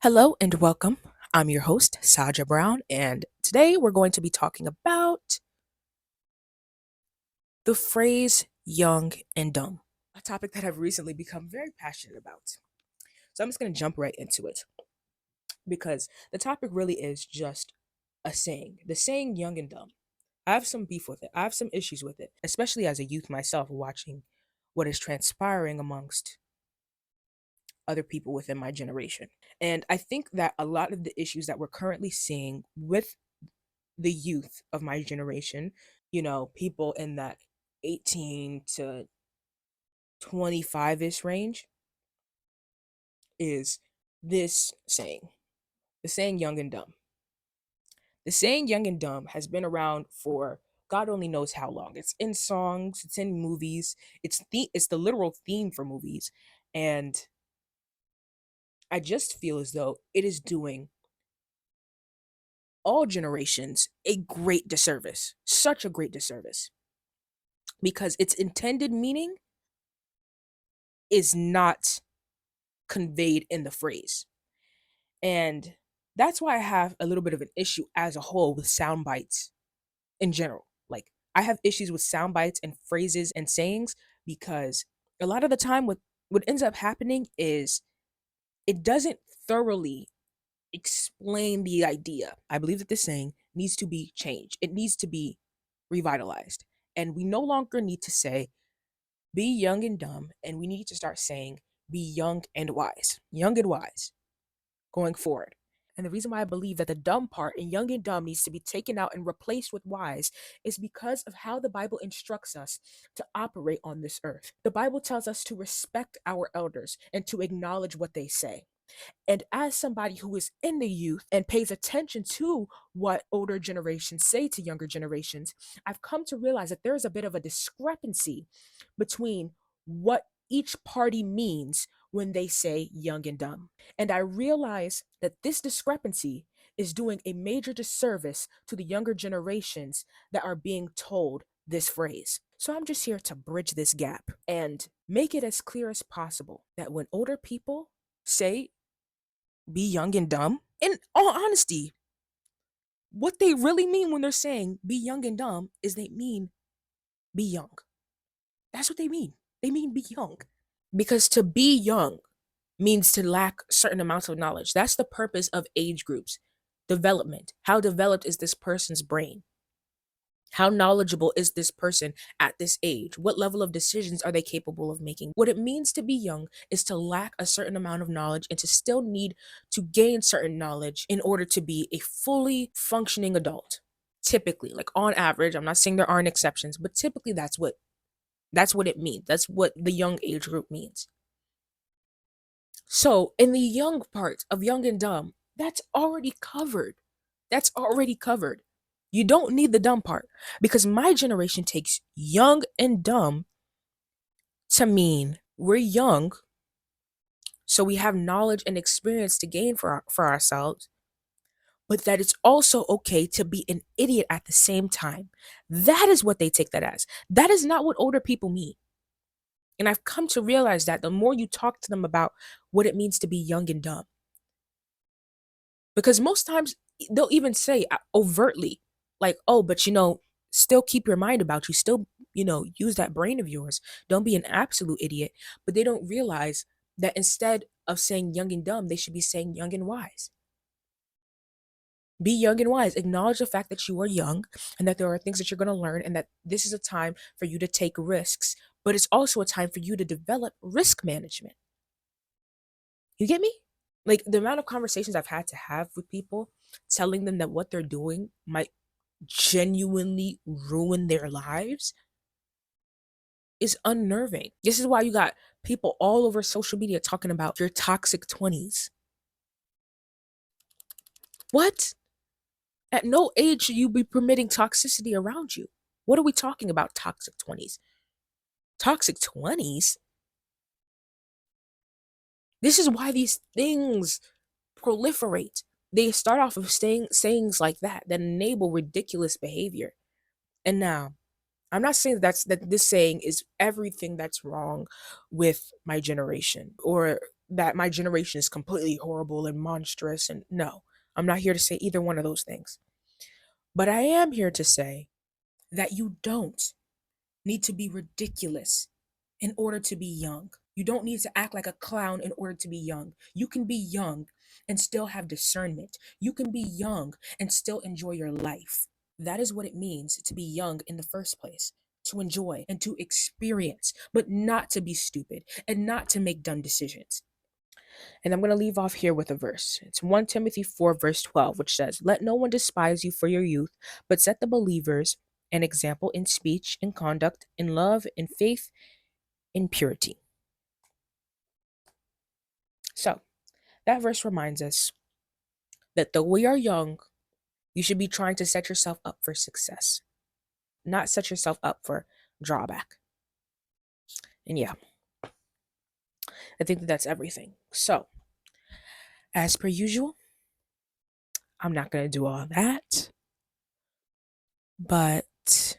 Hello and welcome. I'm your host, Saja Brown, and today we're going to be talking about the phrase young and dumb, a topic that I've recently become very passionate about. So I'm just going to jump right into it because the topic really is just a saying. The saying young and dumb. I have some beef with it, I have some issues with it, especially as a youth myself, watching what is transpiring amongst other people within my generation. And I think that a lot of the issues that we're currently seeing with the youth of my generation, people in that 18 to 25-ish range, is this saying, the saying young and dumb. The saying young and dumb has been around for God only knows how long. It's in songs, it's in movies, it's the literal theme for movies. And I just feel as though it is doing all generations a great disservice, such a great disservice, because its intended meaning is not conveyed in the phrase. And that's why I have a little bit of an issue as a whole with sound bites in general. Like, I have issues with sound bites and phrases and sayings because a lot of the time, what ends up happening is it doesn't thoroughly explain the idea. I believe that this saying needs to be changed, it needs to be revitalized. And we no longer need to say, be young and dumb, and we need to start saying, be young and wise going forward. And the reason why I believe that the dumb part in young and dumb needs to be taken out and replaced with wise is because of how the Bible instructs us to operate on this earth. The Bible tells us to respect our elders and to acknowledge what they say. And as somebody who is in the youth and pays attention to what older generations say to younger generations, I've come to realize that there is a bit of a discrepancy between what each party means when they say young and dumb. And I realize that this discrepancy is doing a major disservice to the younger generations that are being told this phrase. So I'm just here to bridge this gap and make it as clear as possible that when older people say be young and dumb, in all honesty, what they really mean when they're saying be young and dumb is they mean be young. That's what they mean. They mean be young. Because to be young means to lack certain amounts of knowledge. That's the purpose of age groups. Development. How developed is this person's brain? How knowledgeable is this person at this age? What level of decisions are they capable of making? What it means to be young is to lack a certain amount of knowledge and to still need to gain certain knowledge in order to be a fully functioning adult. Typically, like on average, I'm not saying there aren't exceptions, but typically that's what it means. That's what the young age group means. So, in the young part of young and dumb, that's already covered. That's already covered. You don't need the dumb part because my generation takes young and dumb to mean we're young, so we have knowledge and experience to gain for ourselves, but that it's also okay to be an idiot at the same time. That is what they take that as. That is not what older people mean. And I've come to realize that the more you talk to them about what it means to be young and dumb, because most times they'll even say overtly, like, oh, but still keep your mind about you, still, use that brain of yours. Don't be an absolute idiot. But they don't realize that instead of saying young and dumb, they should be saying young and wise. Be young and wise. Acknowledge the fact that you are young and that there are things that you're going to learn and that this is a time for you to take risks, but it's also a time for you to develop risk management. You get me? Like the amount of conversations I've had to have with people telling them that what they're doing might genuinely ruin their lives is unnerving. This is why you got people all over social media talking about your toxic 20s. What? At no age should you be permitting toxicity around you. What are we talking about, toxic 20s? Toxic 20s? This is why these things proliferate. They start off of sayings like that enable ridiculous behavior. And now, I'm not saying that this saying is everything that's wrong with my generation or that my generation is completely horrible and monstrous. And no, I'm not here to say either one of those things. But I am here to say that you don't need to be ridiculous in order to be young. You don't need to act like a clown in order to be young. You can be young and still have discernment. You can be young and still enjoy your life. That is what it means to be young in the first place. To enjoy and to experience, but not to be stupid and not to make dumb decisions. And I'm going to leave off here with a verse. It's 1 Timothy 4, verse 12, which says, "Let no one despise you for your youth, but set the believers an example in speech, in conduct, in love, in faith, in purity." So that verse reminds us that though we are young, you should be trying to set yourself up for success, not set yourself up for drawback. And yeah, I think that that's everything. So, as per usual, I'm not going to do all that, but